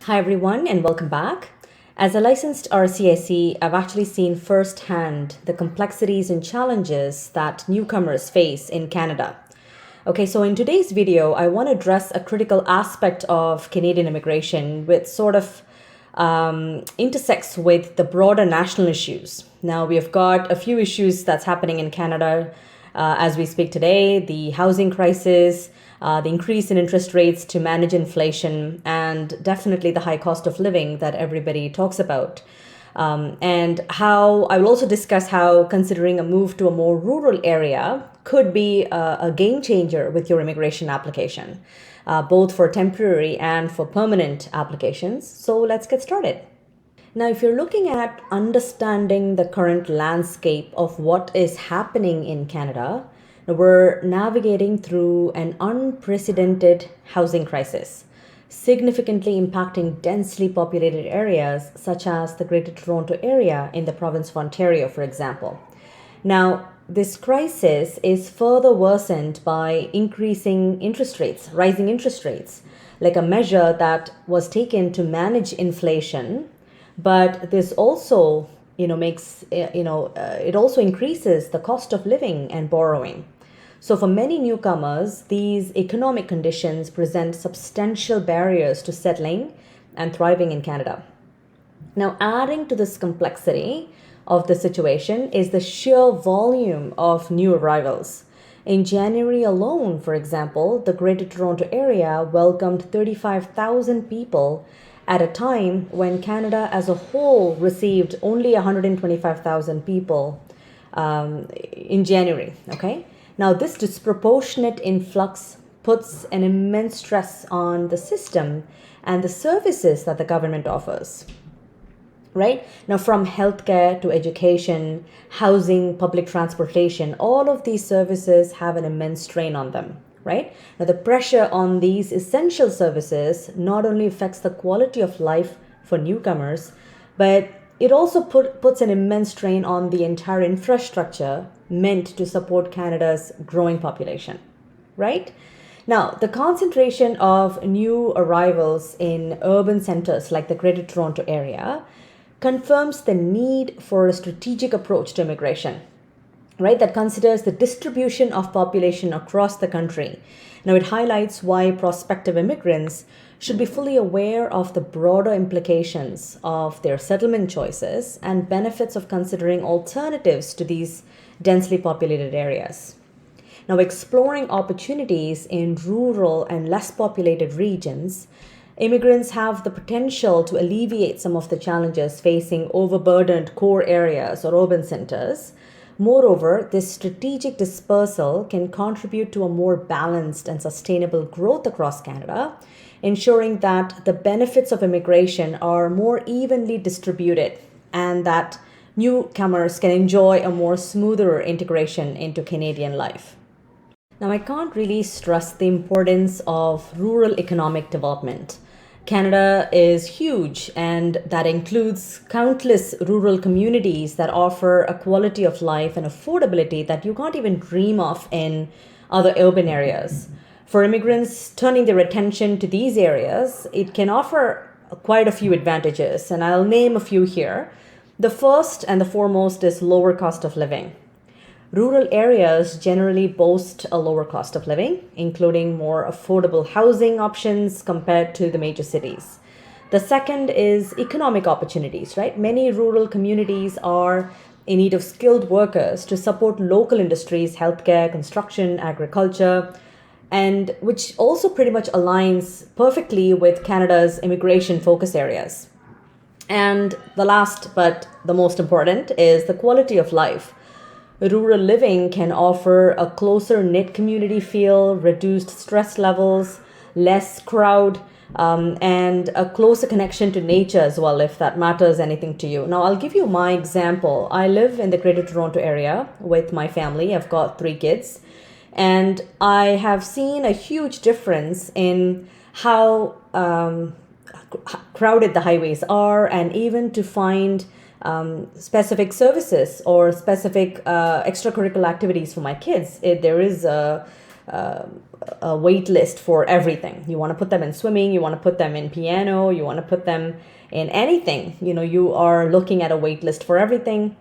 Hi, everyone, and welcome back. As a licensed RCIC, I've actually seen firsthand the complexities and challenges that newcomers face in Canada. Okay, so in today's video, I want to address a critical aspect of Canadian immigration which sort of intersects with the broader national issues. Now, we've got a few issues that's happening in Canada as we speak today: the housing crisis, the increase in interest rates to manage inflation, and definitely the high cost of living that everybody talks about. And how I will also discuss how considering a move to a more rural area could be a game changer with your immigration application, both for temporary and for permanent applications. So let's get started. Now, if you're looking at understanding the current landscape of what is happening in Canada, we're navigating through an unprecedented housing crisis, significantly impacting densely populated areas such as the Greater Toronto Area in the province of Ontario, for example. Now, this crisis is further worsened by increasing interest rates, rising interest rates, like a measure that was taken to manage inflation, but this also it also increases the cost of living and borrowing. So for many newcomers, these economic conditions present substantial barriers to settling and thriving in Canada. Now, adding to this complexity of the situation is the sheer volume of new arrivals. In January alone, for example, the Greater Toronto Area welcomed 35,000 people at a time when Canada as a whole received only 125,000 people in January. Okay. Now, this disproportionate influx puts an immense stress on the system and the services that the government offers. Right? Now, from healthcare to education, housing, public transportation, all of these services have an immense strain on them. Right? Now, the pressure on these essential services not only affects the quality of life for newcomers, but it also puts an immense strain on the entire infrastructure meant to support Canada's growing population. Right? Now, the concentration of new arrivals in urban centers like the Greater Toronto Area confirms the need for a strategic approach to immigration, right, that considers the distribution of population across the country. Now, it highlights why prospective immigrants should be fully aware of the broader implications of their settlement choices and benefits of considering alternatives to these densely populated areas. Now, exploring opportunities in rural and less populated regions, immigrants have the potential to alleviate some of the challenges facing overburdened core areas or urban centers. Moreover, this strategic dispersal can contribute to a more balanced and sustainable growth across Canada, ensuring that the benefits of immigration are more evenly distributed and that newcomers can enjoy a more smoother integration into Canadian life. Now, I can't really stress the importance of rural economic development. Canada is huge, and that includes countless rural communities that offer a quality of life and affordability that you can't even dream of in other urban areas. For immigrants turning their attention to these areas, it can offer quite a few advantages, and I'll name a few here. The first and the foremost is lower cost of living. Rural areas generally boast a lower cost of living, including more affordable housing options compared to the major cities. The second is economic opportunities, right? Many rural communities are in need of skilled workers to support local industries, healthcare, construction, agriculture, and which also pretty much aligns perfectly with Canada's immigration focus areas. And the last but the most important is the quality of life. Rural living can offer a closer knit community feel, reduced stress levels, less crowd, and a closer connection to nature as well, if that matters anything to you. Now, I'll give you my example. I live in the Greater Toronto Area with my family. I've got 3 kids, and I have seen a huge difference in how crowded the highways are, and even to find specific services or specific extracurricular activities for my kids. There is a a wait list for everything. You want to put them in swimming, you want to put them in piano, you want to put them in anything. You are looking at a wait list for everything.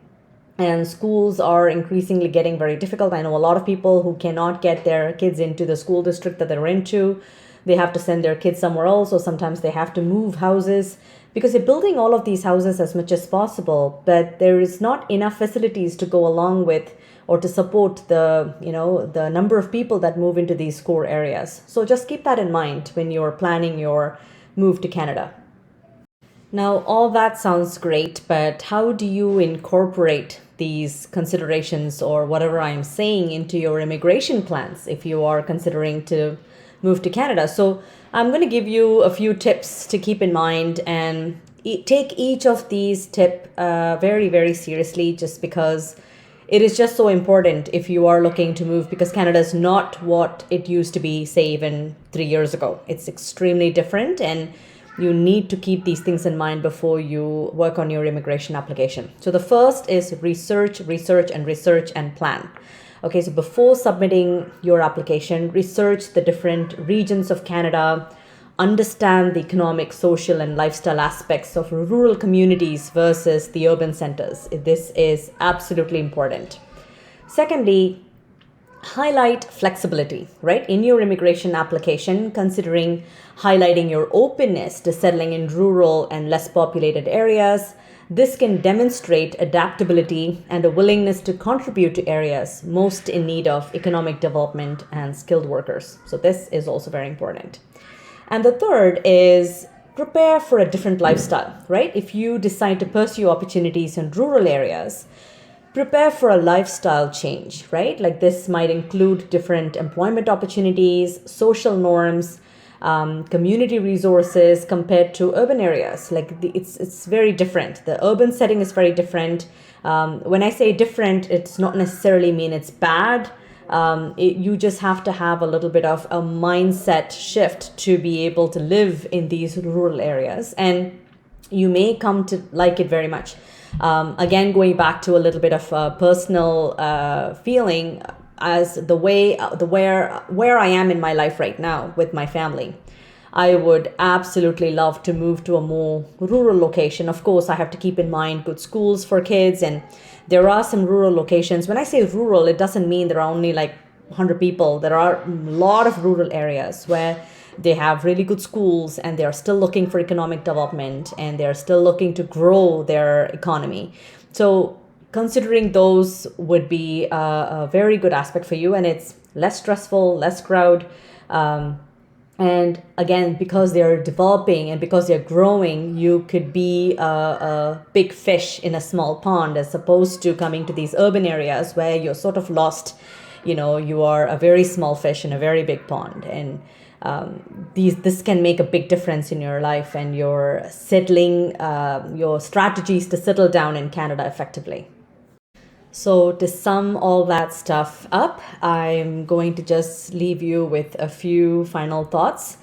And schools are increasingly getting very difficult. I know a lot of people who cannot get their kids into the school district that they're into. They have to send their kids somewhere else, or sometimes they have to move houses because they're building all of these houses as much as possible, but there is not enough facilities to go along with or to support the number of people that move into these core areas. So just keep that in mind when you're planning your move to Canada. Now, all that sounds great, but how do you incorporate these considerations or whatever I'm saying into your immigration plans if you are considering to move to Canada? So I'm going to give you a few tips to keep in mind, and take each of these tips very, very seriously, just because it is just so important if you are looking to move, because Canada is not what it used to be, say, even 3 years ago. It's extremely different, and you need to keep these things in mind before you work on your immigration application. So the first is research, and plan. Okay, so before submitting your application, research the different regions of Canada, understand the economic, social, and lifestyle aspects of rural communities versus the urban centers. This is absolutely important. Secondly, highlight flexibility, right? In your immigration application, considering highlighting your openness to settling in rural and less populated areas. This can demonstrate adaptability and a willingness to contribute to areas most in need of economic development and skilled workers. So this is also very important. And the third is prepare for a different lifestyle, right? If you decide to pursue opportunities in rural areas, prepare for a lifestyle change, right? Like this might include different employment opportunities, social norms, community resources compared to urban areas. Like it's very different. The urban setting is very different. When I say different, it's not necessarily mean it's bad. You just have to have a little bit of a mindset shift to be able to live in these rural areas, and you may come to like it very much. Again, going back to a little bit of a personal feeling, as where I am in my life right now with my family. I would absolutely love to move to a more rural location. Of course, I have to keep in mind good schools for kids, and there are some rural locations. When I say rural, it doesn't mean there are only like 100 people. There are a lot of rural areas where they have really good schools, and they're still looking for economic development, and they're still looking to grow their economy. So considering those would be a very good aspect for you, and it's less stressful, less crowd. And again, because they're developing and because they're growing, you could be a big fish in a small pond, as opposed to coming to these urban areas where you're sort of lost. You are a very small fish in a very big pond. And this can make a big difference in your life and your settling, your strategies to settle down in Canada effectively. So to sum all that stuff up, I'm going to just leave you with a few final thoughts.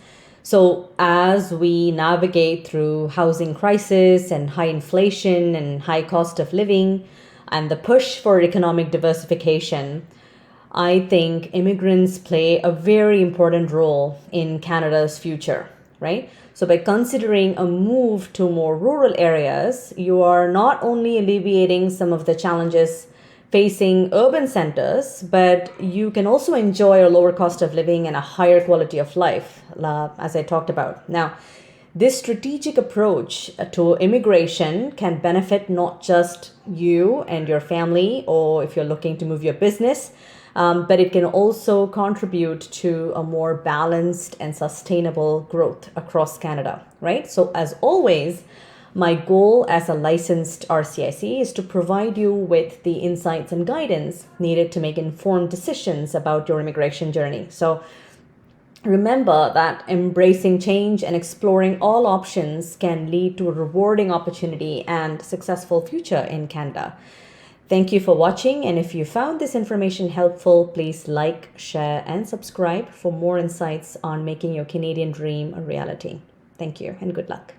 So as we navigate through housing crisis and high inflation and high cost of living and the push for economic diversification, I think immigrants play a very important role in Canada's future, right? So by considering a move to more rural areas, you are not only alleviating some of the challenges facing urban centers, but you can also enjoy a lower cost of living and a higher quality of life, as I talked about. Now, this strategic approach to immigration can benefit not just you and your family, or if you're looking to move your business, but it can also contribute to a more balanced and sustainable growth across Canada, right? So as always, my goal as a licensed RCIC is to provide you with the insights and guidance needed to make informed decisions about your immigration journey. So remember that embracing change and exploring all options can lead to a rewarding opportunity and successful future in Canada. Thank you for watching, and if you found this information helpful, please like, share, and subscribe for more insights on making your Canadian dream a reality. Thank you, and good luck.